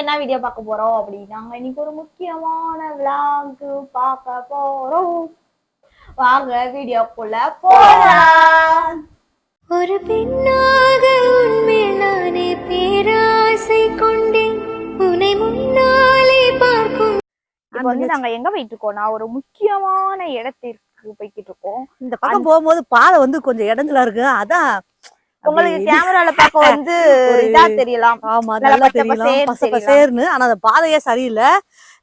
என்ன வீடியோ பார்க்க போறோம் அப்படின்னா இன்னைக்கு ஒரு முக்கியமான விளாக் பார்க்க போறோம். வாங்க வீடியோக்குள்ள போலாம். ஒரு பெண்ணாக உன்மேல் நானே பேராசை கொண்டேன், உன்னை முன்னாலே பார்க்கும். இப்ப வந்து நாங்க எங்க போயிட்டு இருக்கோம்னா ஒரு முக்கியமான இடத்திற்கு போய்கிட்டு இருக்கோம். இந்த பக்கம் போகும்போது பாதை வந்து கொஞ்சம் இடஞ்சலா இருக்கு. அதான் உங்களுக்கு கேமரால பார்க்க வந்து இதா தெரியலாம். ஆமா, நல்லா தெரியலாம் பச பசேர்னு. ஆனா அந்த பாதையே சரியில்லை.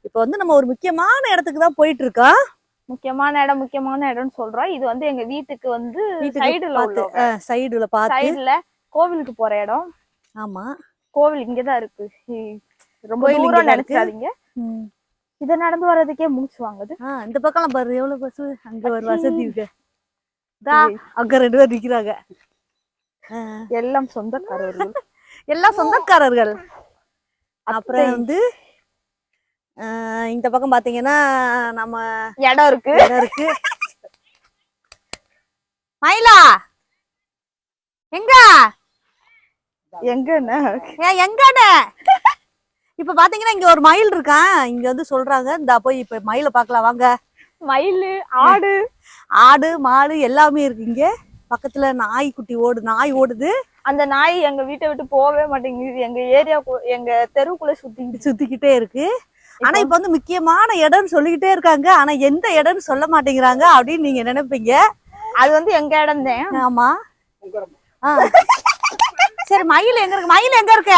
இப்ப வந்து நம்ம ஒரு முக்கியமான இடத்துக்கு தான் போயிட்டு இருக்கோம். முக்கியமான இடம்னு சொல்றோம். இது வந்து எங்க வீட்டுக்கு வந்து சைடுல கோவிலுக்கு போற இடம். ஆமா, கோவில் இங்கதான் இருக்கு. ரொம்ப தூரம் நினைச்சாதீங்க. இத நடந்து வர்றதுக்கே மூச்சு வாங்குது. இந்த பக்கம் பாரு எவ்வளவு பஸ். அங்க ஒரு வசதி இருக்கு. அங்க 2 பேர் நிக்கிறாங்க. எல்லாம் சொந்தக்காரர்கள். எல்லாம் சொந்தக்காரர்கள். அப்புறம் வந்து இந்த பக்கம் பாத்தீங்கன்னா நம்ம இடம் இருக்கு. மயிலா எங்க எங்கன்னு இப்ப பாத்தீங்கன்னா இங்க ஒரு மயில் இருக்கான். இங்க வந்து சொல்றாங்க இந்த போய் இப்ப மயிலை பாக்கலாம் வாங்க. மயிலு ஆடு மாடு எல்லாமே இருக்கு. இங்க பக்கத்துல நாய் ஓடுது. அந்த நாய் எங்க வீட்டை விட்டு போகவே மாட்டேங்குது. எங்க ஏரியா எங்க தெருவுக்குள்ள சுத்திக்கிட்டே இருக்கு. ஆனா இப்ப வந்து முக்கியமான இடம்னு சொல்லிக்கிட்டே இருக்காங்க. ஆனா எந்த இடம்னு சொல்ல மாட்டேங்கிறாங்க அப்படின்னு நீங்க நினைப்பீங்க. அது வந்து எங்க இடம் தான். ஆமா, சரி. மயில் எங்க இருக்கு? மயில் எங்க இருக்க?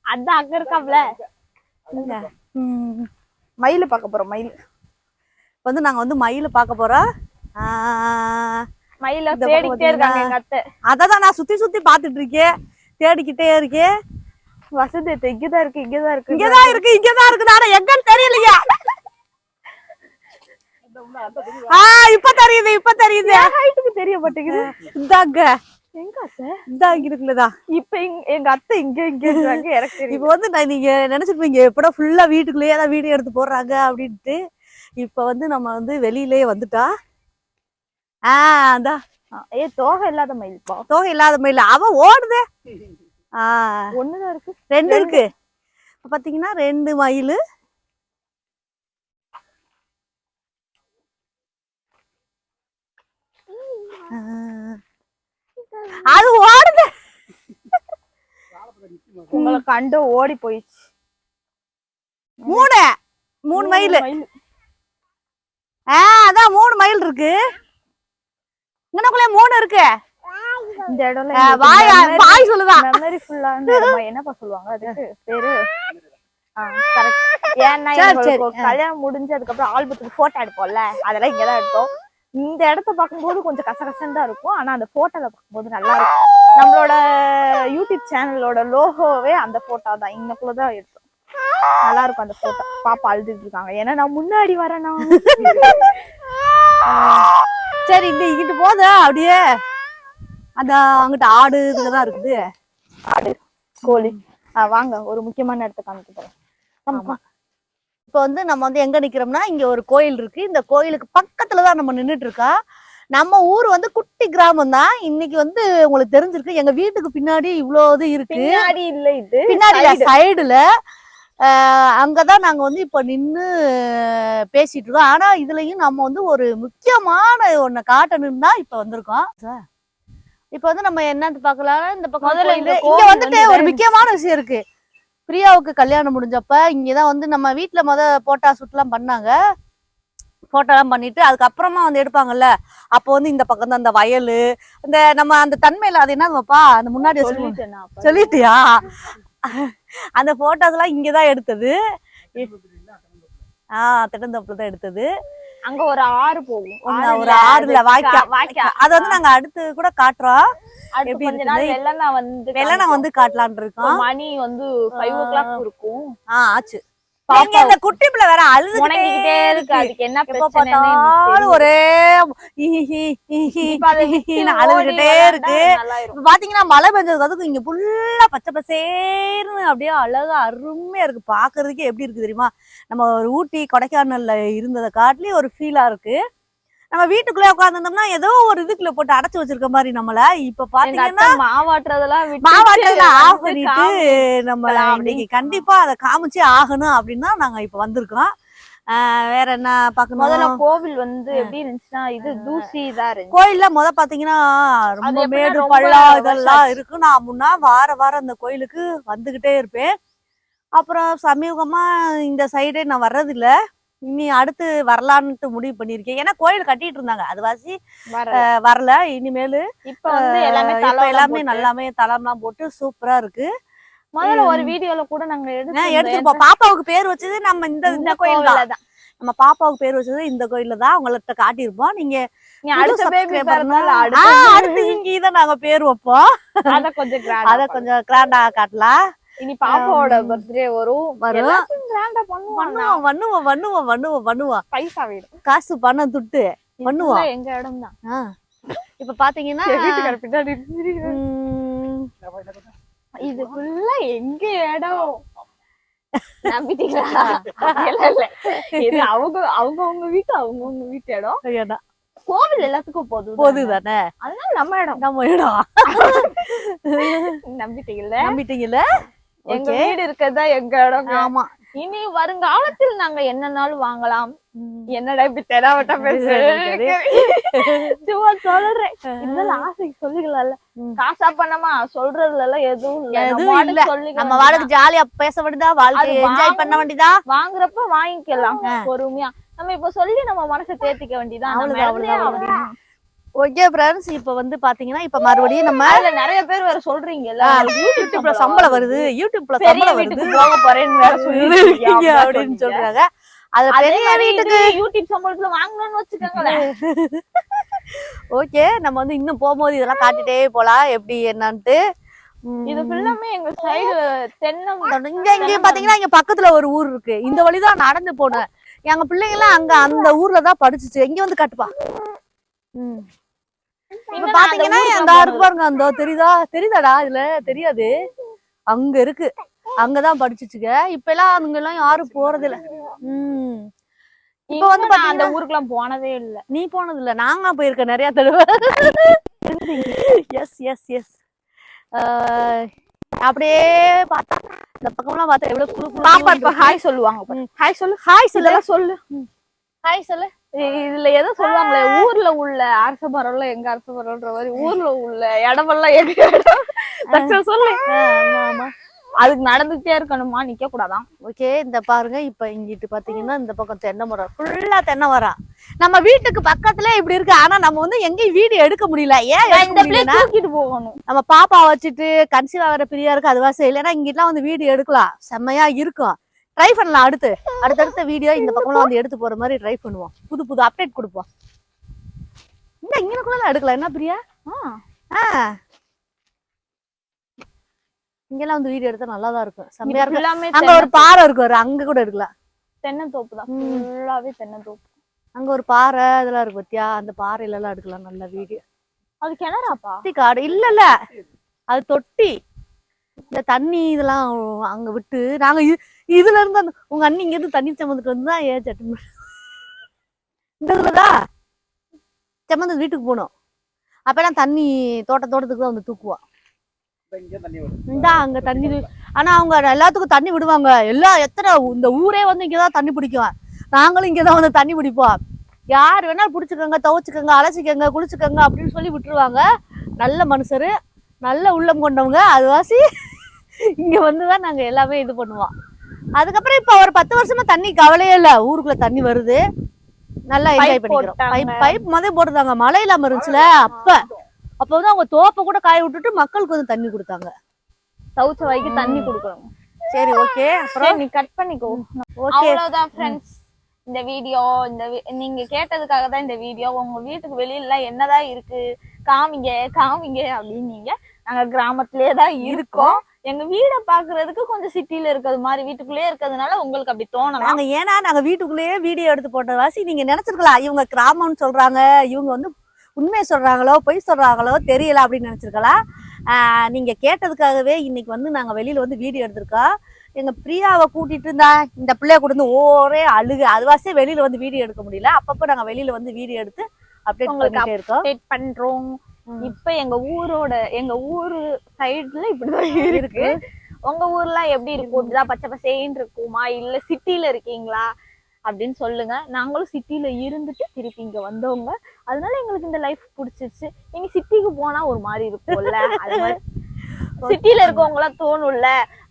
அதான் அங்க இருக்காப்ல. மயில பார்க்க போறோம். மயில் வந்து நாங்க வந்து மயில பார்க்க போறோம். மயில தேடிக்கிட்டே இருக்காங்க எங்க அத்தை. அதான் நான் சுத்தி பாத்துட்டு இருக்கேன், தேடிக்கிட்டே இருக்கேன். வசதி இங்கதான் இருக்கு. ஆனா எங்கன்னு தெரியலையா? இப்ப தெரியுது. ஹைட்டுக்கு தெரிய மாட்டேங்குது. இந்தாங்க எங்க அத்தை? இந்தா இங்க இருக்குல்லதா. இப்ப எங்க அத்தை இங்க இருக்காங்க. எனக்கு தெரியும். இப்ப வந்து நீங்க நினைச்சிருப்பீங்க எப்படா ஃபுல்லா வீட்டுக்குள்ளேயே தான் வீடியோ எடுத்து போடுறாங்க அப்படின்ட்டு. இப்ப வந்து நம்ம வந்து வெளியிலேயே வந்துட்டா. அதான் தோகை இல்லாத மயில். அவ ஓடுதே. ஒண்ணுதான் இருக்கு. 2 இருக்கு. பாத்தீங்கன்னா 2 மயில். அது ஓடுது. உங்களை கண்டு ஓடி போயிடுச்சு. 3 மயில். அதான் 3 மயில் இருக்கு. இங்கனக்குள்ளே 3 இருக்கு. இந்த இடம்ல வாய் சொல்லுதா மெமரி ஃபுல்லான என்னப்பா சொல்லுவாங்க அதுக்கு பேரு? கரெக்ட். ஏன்னா கல்யாணம் முடிஞ்சதுக்கு அப்புறம் ஆல்பத்துக்கு போட்டோ எடுப்போம்ல, அதெல்லாம் இங்கதான் எடுத்தோம். இந்த இடத்த பார்க்கும்போது கொஞ்சம் கசகசன்னு தான் இருக்கும். ஆனா அந்த போட்டோல பார்க்கும்போது நல்லா இருக்கும். நம்மளோட யூடியூப் சேனலோட லோகோவே அந்த போட்டோ தான். இங்கக்குள்ளதான் எடுத்தோம். நல்லா இருக்கும் அந்த போட்டோ. பாப்பா அழுதுட்டு இருக்காங்க ஏன்னா நான் முன்னாடி வரேனா. சரி, இங்கிட்டு போத அப்படியே அந்த அங்கிட்ட ஆடு இதுதான் இருக்குது. ஆடு கோழி. வாங்க ஒரு முக்கியமான இடத்த காமிக்க போறோம். ஆமா, இப்ப வந்து நம்ம வந்து எங்க நிக்கிறோம்னா இங்க ஒரு கோயில் இருக்கு. இந்த கோயிலுக்கு பக்கத்துலதான் நம்ம நின்றுட்டு இருக்கோம். நம்ம ஊர் வந்து குட்டி கிராமம் தான். இன்னைக்கு வந்து உங்களுக்கு தெரிஞ்சிருக்கு எங்க வீட்டுக்கு பின்னாடி இவ்வளவு இருக்கு. பின்னாடி இல்ல, இது பின்னாடி சைடுல. அங்கதான் நாங்க வந்து இப்ப நின்னு பேசிட்டு இருக்கோம். ஆனா இதுலயும் நம்ம வந்து ஒரு முக்கியமான ஒண்ணு காட்டணும்னு தான் இப்ப வந்திருக்கோம். இப்ப வந்து நம்ம என்னன்னு பாக்கலாம். இந்த பக்கம் இங்க வந்துட்டு ஒரு முக்கியமான விஷயம் இருக்கு. பிரியாவுக்கு கல்யாணம் முடிஞ்சப்ப இங்கதான் வந்து நம்ம வீட்டுல போட்டா ஷூட் எல்லாம் பண்ணாங்க. போட்டோ எல்லாம் பண்ணிட்டு அதுக்கப்புறமா வந்து எடுப்பாங்கல்ல. அப்போ வந்து இந்த பக்கம் தான் அந்த வயலு, இந்த நம்ம அந்த தன்மையில அது என்னப்பா அந்த முன்னாடி சொல்லிட்டியா? அந்த போட்டோஸ் எல்லாம் இங்கதான் எடுத்தது. திட்டந்தோப்புல தான் எடுத்தது. அங்க ஒரு ஆறு போகும். ஒரு ஆறுல வாய்க்கா. அது வந்து நாங்க அடுத்து கூட காட்டுறோம். எப்படி வெள்ளனா வந்து காட்டலான் இருக்கோம். மணி வந்து 5 o'clock இருக்கும். ஆச்சு. இந்த குட்டி பிள்ளை வேற அழுதுகிட்டே இருக்கு. அதுக்கு என்ன பிரச்சனை? ஒரே அழுதுகிட்டே இருக்கு. பாத்தீங்கன்னா மழை பெஞ்சதுக்கு அதுக்கு இங்க ஃபுல்லா பச்சை பசேர்னு அப்படியே அழகா அருமையா இருக்கு. பாக்குறதுக்கே எப்படி இருக்கு தெரியுமா? நம்ம ஒரு ஊட்டி கொடைக்கானல்ல இருந்ததை காட்டிலே ஒரு ஃபீலா இருக்கு. நம்ம வீட்டுக்குள்ளே உட்காந்துருந்தோம்னா ஏதோ ஒரு இதுக்குள்ள போட்டு அடைச்சு வச்சிருக்க மாதிரி நம்மள. இப்ப பாத்தீங்கன்னா மாவாட்டுறதெல்லாம் ஆஃப் பண்ணிட்டு நம்ம இன்னைக்கு கண்டிப்பா அதை காமிச்சே ஆகணும் அப்படின்னு தான் நாங்க இப்ப வந்திருக்கோம். வேற என்ன பாக்கணும்? முதல்ல கோவில் வந்து எப்படி இருந்துச்சுன்னா இது தூசி தான் இருந்துச்சு. கோயில்ல பாத்தீங்கன்னா ரொம்ப மேடு பள்ளம் இதெல்லாம் இருக்கு. நான் முன்னா வாரம் அந்த கோயிலுக்கு வந்துகிட்டே இருப்பேன். அப்புறம் சமீபமா இந்த சைடே நான் வர்றதில்ல. இனி அடுத்து வரலான்ட்டு முடிவு பண்ணிருக்கேன். ஏன்னா கோயில் கட்டிட்டு இருந்தாங்க, அது வாசி வரல. இனிமேலு இப்ப வந்து எல்லாமே நல்லாமே தளம்லாம் போட்டு சூப்பரா இருக்கு. முதல்ல ஒரு வீடியோல கூட நாங்க எடுத்துருப்போம். பாப்பாவுக்கு பேர் வச்சது நம்ம இந்த கோயில் தான். நம்ம பாப்பாவுக்கு பேர் வச்சது இந்த கோயில்ல தான் உங்கள்ட்ட காட்டியிருப்போம். நீங்க அடுத்து இங்கதான் நாங்க பேர் வைப்போம். அத கொஞ்சம் கிராண்டா காட்டலாம். இனி பாப்பாவோட பர்த்டே வரும். பண்ணுவோம். பைசா வேணும், காசு பணம் துட்டு பண்ணுவோம். எங்க இடம் தான். இப்ப பாத்தீங்கன்னா இது ஃபுல்லா எங்க இடம் நம்பிட்டீங்களா? இது அவங்க வீட்டு இடம். கோவில் எல்லாத்துக்கும் போதுதானே, அதனால நம்ம இடம் நம்பிட்டீங்கல்ல. எங்க வீடு இருக்கதா எங்க இடம். ஆமா, இனி வருங்காலத்தில் நாங்க என்னன்னாலும் வாங்கலாம். என்னடா இப்படி தெராவட்டா பேசுறேன், சொல்றேன். இதெல்லாம் ஆசைக்கு சொல்லிக்கலாம்ல, காசா பண்ணமா சொல்றதுல எல்லாம் எதுவும் இல்ல. நம்ம வாழ்க்கை ஜாலியா பேச வேண்டியதா, வாழ்க்கை என்ஜாய் பண்ண வேண்டியதா. வாங்குறப்ப வாங்கிக்கலாம் பொறுமையா. நம்ம இப்ப சொல்லி நம்ம மனசை தேத்திக்க வேண்டியதான். ஓகே ஃப்ரெண்ட்ஸ், இப்ப வந்து பாத்தீங்கன்னா இப்ப மறுபடியும் நம்ம நிறைய பேர் வேற சொல்றீங்கல்ல, யூடியூப்ல சம்பளம் வருது, யூடியூப்ல சம்பளம் வருது, போக போறேன்னு வேற சொல்லிருக்கீங்க அப்படின்னு சொல்றாங்க. அது பெரிய வீட்டுக்கு யூடியூப் சம்பளத்துல வாங்கணும்னு வச்சுக்கோங்களேன். ஓகே, நம்ம வந்து இன்னும் போகும்போது இதெல்லாம் காட்டிட்டே போலாம் எப்படி என்னன்ட்டு. இது ஃபுல்லாமே எங்க சைடு தென்னம். இங்க பாத்தீங்கன்னா இங்க பக்கத்துல ஒரு ஊர் இருக்கு. இந்த வழிதான் நடந்து போனேன். எங்க பிள்ளைங்க எல்லாம் அங்க அந்த ஊர்ல தான் படிச்சுச்சு. இங்க வந்து கட்டுப்பா. இப்ப பாத்தீங்கன்னா அந்த இருக்கு பாருங்க, அந்த தெரியுதாடா? இதுல தெரியாது, அங்க இருக்கு, அங்கதான் படிச்சுச்சுங்க. இப்ப எல்லாம் அங்க எல்லாம் யாரும் போறது இல்ல. இப்ப வந்து அந்த ஊருக்குலாம் போனதே இல்ல. நீ போனது இல்ல, நாங்க போயிருக்க நிறைய தடவை. Yes yes yes. அப்படியே பார்த்தா இந்த பக்கம்லாம் பார்த்தா எவ்வளவு பாப்பா இப்ப ஹாய் சொல்லுவாங்க. ஹாய் சொல்லு, ஹாய் சொல்லு, ஹாய் சொல்லு. இதுல எதோ சொல்லுவாங்களே, ஊர்ல உள்ள அரச மரம்ல எங்க அரச மரம்ன்ற மாதிரி ஊர்ல உள்ள இடமெல்லாம் எங்க இடம் சொல்லு. அதுக்கு நடந்துட்டே இருக்கணுமா, நிக்க கூடாதான். ஓகே, இந்த பாருங்க இப்ப இங்கிட்டு பாத்தீங்கன்னா இந்த பக்கம் தென்னை மரம் ஃபுல்லா தென்னை மரம். நம்ம வீட்டுக்கு பக்கத்துல இப்படி இருக்கு. ஆனா நம்ம வந்து எங்கேயும் வீடியோ எடுக்க முடியல. ஏன் தூக்கிட்டு போகணும், நம்ம பாப்பா வச்சுட்டு கன்சீவ் ஆகிற பிரியா இருக்கு, அதுவாசம் இல்லைன்னா இங்கிட்டலாம் வந்து வீடியோ எடுக்கலாம், செம்மையா இருக்கும். ட்ரை பண்ணலாம். அடுத்தடுத்த வீடியோ இந்த பக்கம்லாம் வந்து எடுத்து போற மாதிரி ட்ரை பண்ணுவோம். புது அப்டேட் கொடுப்போம். இந்த இங்கனக்குள்ள எடுக்கலாம் என்ன பிரியா? இங்கெல்லாம் வந்து வீடியோ எடுத்தா நல்லாதான் இருக்கும், செம்மையா இருக்கும். அங்க ஒரு பாறை இருக்கு, அங்க கூட எடுக்கலாம். தென்னந்தோப்பு தான், ஃபுல்லாவே தென்னந்தோப்பு. அங்க ஒரு பாறை இதெல்லாம் இருக்கு பத்தியா, அந்த பாறையில எல்லாம் எடுக்கலாம் நல்ல வீடியோ. அது கிணறாப்பா? காடு இல்ல, அது தொட்டி. இந்த தண்ணி இதெல்லாம் அங்க விட்டு நாங்க இதுல இருந்து அந்த உங்க அண்ணி இங்க இருந்து தண்ணி சமந்துட்டு வந்துதான் ஏன் சட்டு இந்த இதுலதான் சமந்து வீட்டுக்கு போனோம். அப்பெல்லாம் தண்ணி தோட்டத்துக்கு தான் வந்து தூக்குவோம். இந்தா அங்க தண்ணி. ஆனா அவங்க எல்லாத்துக்கும் தண்ணி விடுவாங்க. எத்தனை இந்த ஊரே வந்து இங்கதான் தண்ணி பிடிக்கும். நாங்களும் இங்கதான் வந்து தண்ணி பிடிப்போம். யார் வேணாலும் பிடிச்சுக்கோங்க, துவைச்சுக்கோங்க, அலசிக்கோங்க, குளிச்சுக்கோங்க அப்படின்னு சொல்லி விட்டுருவாங்க. நல்ல மனுஷரு, நல்ல உள்ளம் கொண்டவங்க. அதுவாசி இங்க வந்துதான் நாங்க எல்லாமே இது பண்ணுவோம். அதுக்கப்புறம் இப்ப ஒரு 10 வருஷமா தண்ணி கவலையே இல்ல. ஊருக்குள்ள தண்ணி வருது, நல்லா என்ஜாய் பண்ணிக்கிறோம். பைப் முதல் போட்டுருந்தாங்க, மழை இல்லாம இருந்துச்சுல. அப்ப வந்து அவங்க தோப்பை கூட காய விட்டுட்டு மக்களுக்கு வந்து தண்ணி கொடுத்தாங்க. தவுச்ச வாய்க்கு தண்ணி கொடுக்கணும். சரி, ஓகே, அப்புறம் நீ கட் பண்ணிக்கோ. அவ்வளவுதான் ஃப்ரெண்ட்ஸ், இந்த வீடியோ நீங்க கேட்டதுக்காக தான் இந்த வீடியோ. உங்க வீட்டுக்கு வெளியில என்னதான் இருக்கு காமிங்க அப்படின்னீங்க. நாங்க கிராமத்திலேயே தான் இருக்கோம். எங்க வீட பாக்குறதுக்கு கொஞ்சம் சிட்டில இருக்கிறது மாதிரி வீட்டுக்குள்ளேயே இருக்கிறதுனால உங்களுக்கு அப்படி தோணலாம். ஏன்னா நாங்க வீட்டுக்குள்ளேயே வீடியோ எடுத்து போட்ட வாசி நீங்க நினைச்சிருக்கலாம் இவங்க கிராமம்னு சொல்றாங்க, இவங்க வந்து உண்மையை சொல்றாங்களோ பொய் சொல்றாங்களோ தெரியல அப்படின்னு நினைச்சிருக்கலாம். நீங்க கேட்டதுக்காகவே இன்னைக்கு வந்து நாங்க வெளியில வந்து வீடியோ எடுத்திருக்கோம். எங்க பிரியாவை கூட்டிட்டு இருந்தா இந்த பிள்ளைய கூட்டு ஒரே அழுகு, அதுவாசே வெளியில வந்து வீடியோ எடுக்க முடியல. அப்பப்போ நாங்க வெளியில வந்து வீடியோ எடுத்து அப்டேட் உங்களுக்கு பண்ணிட்டே இருக்கோம். அப்டேட் பண்றோம். இப்ப எங்க ஊரு சைடுல இப்படிதான் இருக்கு. உங்க ஊர்லாம் எப்படி இருக்கும்? இப்படிதான் பச்சை பசேன்னு இருக்குமா இல்ல சிட்டில இருக்கீங்களா அப்படின்னு சொல்லுங்க. நாங்களும் சிட்டில இருந்துட்டு திருப்பி இங்க வந்தவங்க, அதனால எங்களுக்கு இந்த லைஃப் பிடிச்சிருச்சு. நீங்க சிட்டிக்கு போனா ஒரு மாதிரி இருக்கும்ல, அது மாதிரி சிட்டில இருக்கவங்க எல்லாம் தோணும்ல,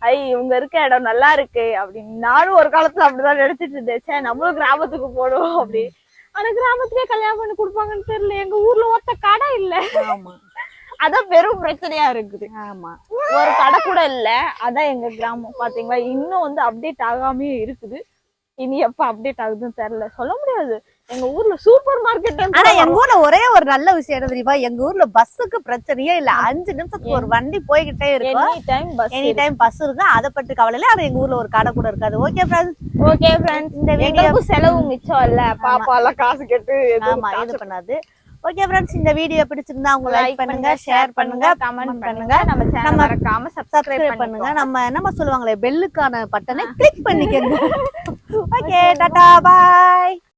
ஐ இவங்க இருக்க இடம் நல்லா இருக்கு அப்படின்னு. நானும் ஒரு காலத்துல அப்படிதான் நினைச்சிட்டு இருந்தேன், சே நம்மளும் கிராமத்துக்கு போடுவோம் அப்படி. ஆனா கிராமத்திலேயே கல்யாணம் பண்ணி கொடுப்பாங்கன்னு தெரியல. எங்க ஊர்ல ஒத்த கடை இல்ல. ஆமா அதான் பெரும் பிரச்சனையா இருக்குது. ஆமா ஒரு கடை கூட இல்ல. அதான் எங்க கிராமம் பாத்தீங்களா, இன்னும் வந்து அப்டேட் ஆகாமே இருக்குது. இனி எப்ப அப்டேட் ஆகுதுன்னு தெரியல, சொல்ல முடியாது. எங்க ஊர்ல சூப்பர் மார்க்கெட். ஆனா எங்க ஊர்ல ஒரே ஒரு நல்ல விஷயம் என்ன தெரியுமா, எங்க ஊர்ல பஸ்ஸுக்கு பிரச்சனையே இல்ல. 5 நிமிஷத்துக்கு ஒரு வண்டி போய்கிட்டே இருக்கும். எனி டைம் பஸ் இருக்கு, அதை பற்றி கவலை இல்ல. ஆனா எங்க ஊர்ல ஒரு கடை கூட இருக்காது. ஓகே ஃப்ரெண்ட்ஸ், இந்த வீடியோ செலவு மிச்சம் இல்ல, பாப்பா எல்லாம் காசு கேட்டு ஆமா இது பண்ணாது. ஓகே ஃப்ரெண்ட்ஸ், இந்த வீடியோ பிடிச்சிருந்தா உங்க லைக் பண்ணுங்க, ஷேர் பண்ணுங்க, கமெண்ட் பண்ணுங்க. நம்ம சேனல் மறக்காம சப்ஸ்கிரைப் பண்ணுங்க. நம்ம என்னமா சொல்லுவாங்களே, பெல்லுக்கான பட்டனை கிளிக் பண்ணிக்கங்க. ஓகே டாடா பாய்.